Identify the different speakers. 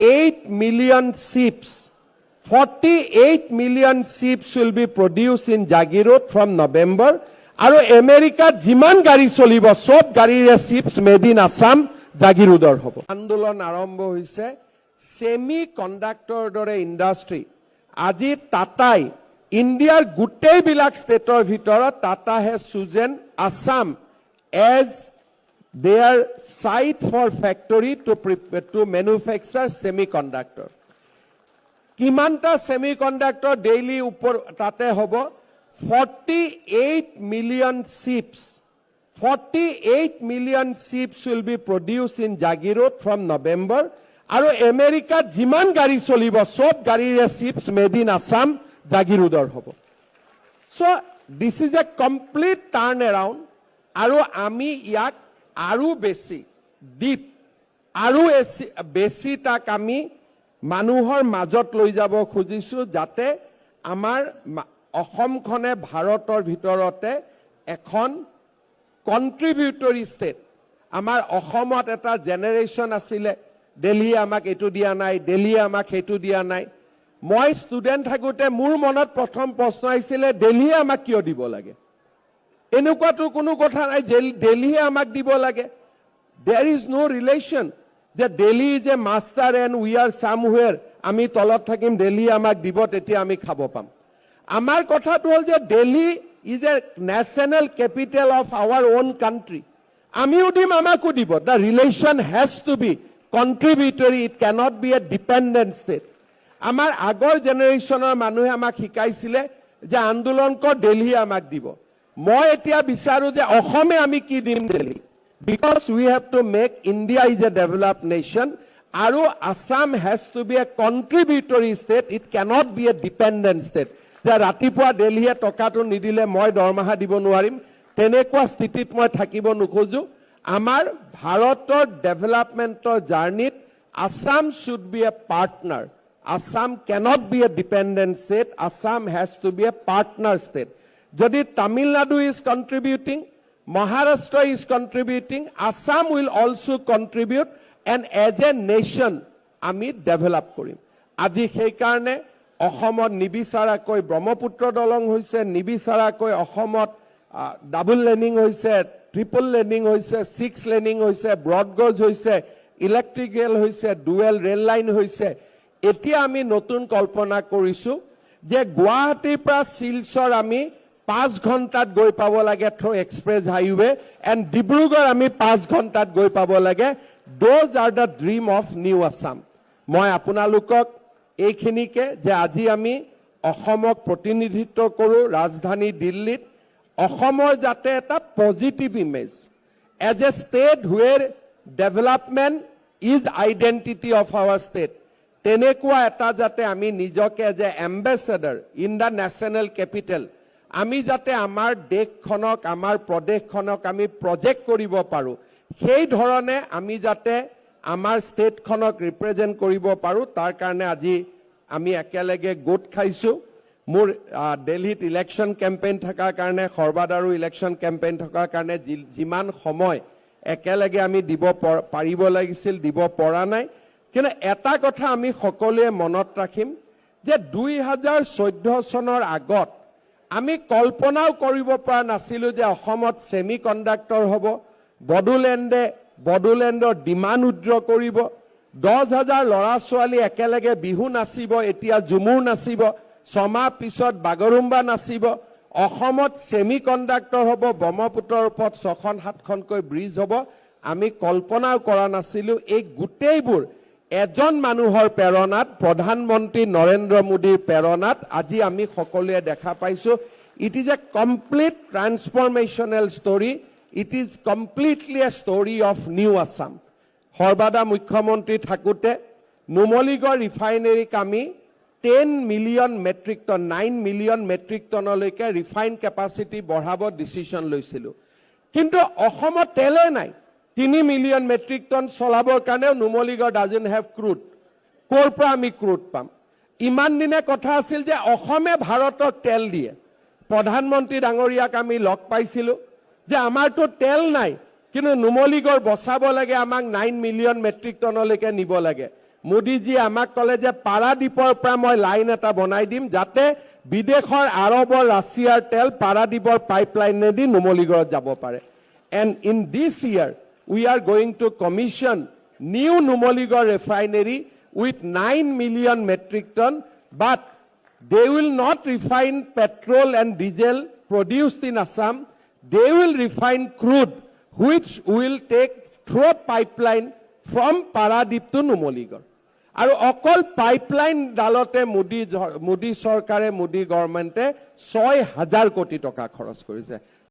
Speaker 1: 8 million ships. 48 million ships will be produced in Jagiroad from November. আৰু আমেৰিকাত যিমান গাড়ী চলিব সব গাড়ীৰে ships made in Assam জাগিৰোডৰ হ'ব। আন্দোলন আৰম্ভ হৈছে সেমি কণ্ডাক্টৰ দৰে ইণ্ডাষ্ট্ৰী। আজি টাটাই ইণ্ডিয়াৰ গোটেইবিলাক ষ্টেটৰ ভিতৰত Tata has chosen Assam as their site for factory to manufacture semiconductor. কিমানটা semiconductor daily উপর তাতে হ'ব 48 million ships. 48 million ships will be produced in Jagiroad from November. আৰু আমেৰিকাত যিমান গাড়ী চলিব সব গাড়ীৰে ships made in Assam জাগিৰোডৰ হ'ব। So this is a complete turn around. আৰু আমি ইয়াক আৰু বেছি ডিপ আৰু বেছি তাক আমি মানুহৰ মাজত লৈ যাব খুজিছো যাতে আমাৰ অসমখনে ভাৰতৰ ভিতৰতে এখন কন্ট্ৰিবিউটৰী ষ্টেট। আমাৰ অসমত এটা জেনেৰেশ্যন আছিলে দিল্লীয়ে আমাক এইটো দিয়া নাই, দিল্লীয়ে আমাক সেইটো দিয়া নাই। মই ষ্টুডেণ্ট থাকোঁতে মোৰ মনত প্ৰথম প্ৰশ্ন আহিছিলে দিল্লীয়ে আমাক কিয় দিব লাগে? এনেকুৱাটো কোনো কথা নাই দিল্লীয়ে আমাক দিব লাগে। There is no relation যে Delhi is a master and we are somewhere, আমি তলত থাকিম দিল্লীয়ে আমাক দিব তেতিয়া আমি খাব পাম। আমাৰ কথাটো হ'ল যে Delhi is a national capital of our own country. আমিও দিম আমাকো দিব। The relation has to be contributory, it cannot be a dependent state. আমাৰ আগৰ জেনেৰেশ্যনৰ মানুহে আমাক শিকাইছিলে যে আন্দোলন কৰ দিল্লীয়ে আমাক দিব। মই এতিয়া বিচাৰো যে অসমে আমি কি দিম Delhi, because we have to make India is a developed nation আৰু Assam has to be a contributory state, it cannot be a dependent state. যে ৰাতিপুৱা দিল্লীয়ে টকাটো নিদিলে মই দৰমহা দিব নোৱাৰিম তেনেকুৱা স্থিতিত মই থাকিব নোখোজো। আমাৰ ভাৰতৰ ডেভেলপমেন্টৰ জাৰ্নিত Assam should be a partner. Assam cannot be a dependent state. Assam has to be a partner state. যদি Tamil Nadu is contributing, Maharashtra is contributing, Assam will also contribute and as a nation আমি develop কৰিম। আজি সেই কাৰণে অসমত নিবিচাৰাকৈ ব্ৰহ্মপুত্ৰ দলং হৈছে, নিবিচাৰাকৈ অসমত ডাবল লেনিং হৈছে, ট্ৰিপল লেনিং হৈছে, 6 লেনিং হৈছে, ব্ৰডগজ হৈছে, ইলেক্ট্ৰিক ৰেল হৈছে, ডুৱেল ৰেল লাইন হৈছে। এতিয়া আমি নতুন কল্পনা কৰিছো যে গুৱাহাটীৰ পৰা শিলচৰ আমি 5 ঘণ্টাত গৈ পাব লাগে through express highway and Dibrugarh আমি 5 ঘণ্টাত গৈ পাব লাগে। Those are the dream of new Assam. মই আপোনালোকক এইখিনিকে যে আজি আমি অসমক প্ৰতিনিধিত্ব কৰোঁ ৰাজধানী দিল্লীত, অসমৰ যাতে এটা positive image as a state where development is identity of our state, তেনেকুৱা এটা যাতে আমি নিজকে as a ambassador in the national capital আমি যাতে আমাৰ দেশখনক আমাৰ প্ৰদেশখনক আমি প্ৰজেক্ট কৰিব পাৰোঁ, সেই ধৰণে আমি যাতে আমাৰ ষ্টেটখনক ৰিপ্ৰেজেণ্ট কৰিব পাৰোঁ তাৰ কাৰণে আজি আমি একেলগে গোট খাইছোঁ। মোৰ দিল্লীত ইলেকশ্যন কেম্পেইন থকাৰ কাৰণে, সৰ্বাদাৰো ইলেকশ্যন কেম্পেইন থকাৰ কাৰণে যিমান সময় একেলগে আমি দিব পাৰিব লাগিছিল দিব পৰা নাই। কিন্তু এটা কথা আমি সকলোৱে মনত ৰাখিম যে 2014 চনৰ আগত আমি কল্পনাও কৰিব পৰা নাছিলোঁ যে অসমত ছেমি কণ্ডাক্টৰ হ'ব, বড়োলেণ্ডৰ ডিমাণ্ড উইড্ৰ কৰিব, 10,000 ল'ৰা ছোৱালী একেলগে বিহু নাচিব, এতিয়া ঝুমুৰ নাচিব, 6 মাহ পিছত বাগৰুম্বা নাচিব, অসমত ছেমি কণ্ডাক্টৰ হ'ব, ব্ৰহ্মপুত্ৰৰ ওপৰত 6-7খনকৈ ব্ৰিজ হ'ব। আমি কল্পনাও কৰা নাছিলোঁ। এই গোটেইবোৰ এজন মানুহৰ প্ৰেৰণাত, প্ৰধানমন্ত্ৰী নৰেন্দ্ৰ মোদীৰ প্ৰেৰণাত আজি আমি সকলোৱে দেখা পাইছোঁ। It is a complete transformational story, it is completely a story of new Assam. Sarbananda মুখ্যমন্ত্ৰী থাকোঁতে নুমলীগড় ৰিফাইনেৰীক আমি 10 million metric ton 9 million metric টনলৈকে ৰিফাইন কেপাচিটি বঢ়াব ডিচিশ্যন লৈছিলোঁ। কিন্তু অসমত তেলে নাই। 3 মিলিয়ন মেট্ৰিক টন চলাবৰ কাৰণেও নুমলীগড় ডাজন্ট হেভ ক্ৰুড। ক'ৰ পৰা আমি ক্ৰুড পাম? ইমান দিনে কথা আছিল যে অসমে ভাৰতক তেল দিয়ে। প্ৰধানমন্ত্ৰী ডাঙৰীয়াক আমি লগ পাইছিলোঁ যে আমাৰতো তেল নাই, কিন্তু নুমলীগড় বচাব লাগে, আমাক 9 মিলিয়ন মেট্ৰিক টনলৈকে নিব লাগে। মোদীজী আমাক ক'লে যে পাৰাদ্বীপৰ পৰা মই লাইন এটা বনাই দিম যাতে বিদেশৰ আৰবৰ ৰাছিয়াৰ তেল পাৰাদ্বীপৰ পাইপলাইনেদি নুমলীগড়ত যাব পাৰে and in this year we are going to commission new Numaligarh refinery with 9 million metric ton, but they will not refine petrol and diesel produced in Assam. They will refine crude, which will take through pipeline from Paradip to Numaligarh. আৰু অকল pipeline ডালতে Modi চৰকাৰে মোদী গভৰ্ণমেণ্টে 6,000 কোটি টকা খৰচ কৰিছে